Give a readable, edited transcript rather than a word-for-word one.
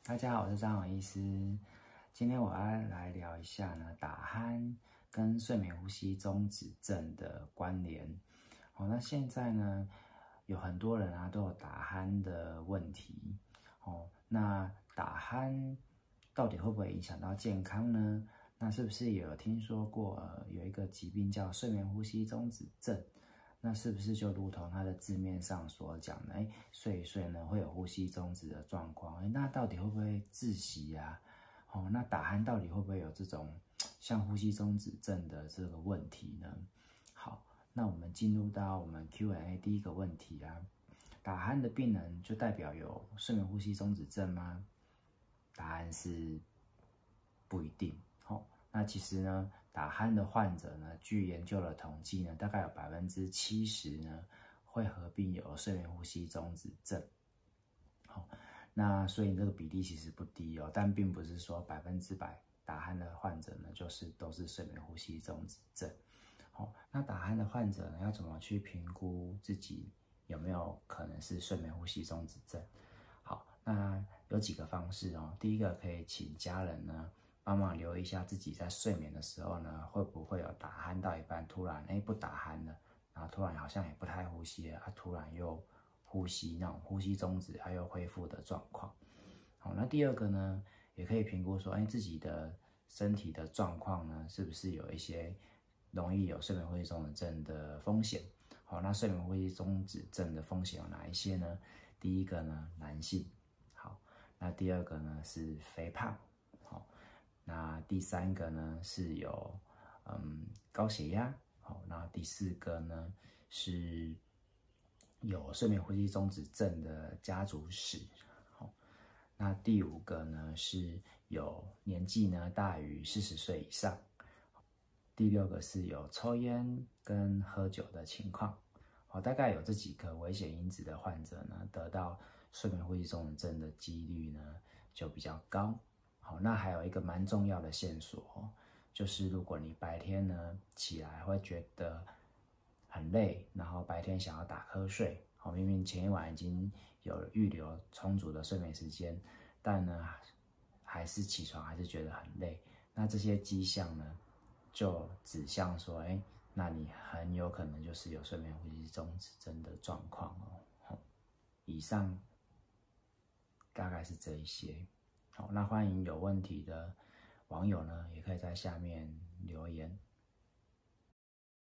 大家好，我是张宏医师。今天我要来聊一下呢，打鼾跟睡眠呼吸中止症的关联。那现在呢，有很多人啊都有打鼾的问题。那打鼾到底会不会影响到健康呢？那是不是也有听说过有一个疾病叫睡眠呼吸中止症？那是不是就如同它的字面上所讲的，睡一睡呢会有呼吸中止的状况？那到底会不会窒息啊？那打鼾到底会不会有这种像呼吸中止症的这个问题呢？好，那我们进入到我们 Q&A 第一个问题啊，打鼾的病人就代表有睡眠呼吸中止症吗？答案是不一定。那其实呢，打鼾的患者呢，据研究的统计呢，大概有70%呢会合并有睡眠呼吸中止症。那所以这个比例其实不低哦，但并不是说100%打鼾的患者呢都是睡眠呼吸中止症。那打鼾的患者呢，要怎么去评估自己有没有可能是睡眠呼吸中止症？好，那有几个方式哦。第一个可以请家人呢帮忙留意一下自己在睡眠的时候呢，会不会有打鼾到一半突然不打鼾了，然后突然好像也不太呼吸了，突然又呼吸那种呼吸中止还有恢复的状况。好，那第二个呢，也可以评估说，自己的身体的状况呢，是不是有一些容易有睡眠呼吸中止症的风险？好，那睡眠呼吸中止症的风险有哪一些呢？第一个呢，男性。好，那第二个呢是肥胖。好，那第三个呢是有高血压。好，那第四个呢是有睡眠呼吸中止症的家族史。好，那第五个呢是有年纪呢大于40岁以上。第六个是有抽烟跟喝酒的情况。大概有这几个危险因子的患者呢，得到睡眠呼吸中止症的几率呢就比较高。好，那还有一个蛮重要的线索，就是如果你白天呢起来会觉得很累，然后白天想要打瞌睡，明明前一晚已经有预留充足的睡眠时间，但呢还是起床还是觉得很累，那这些迹象呢就指向说，那你很有可能就是有睡眠呼吸中止症的状况哦。以上大概是这一些。好，那欢迎有问题的网友呢，也可以在下面留言。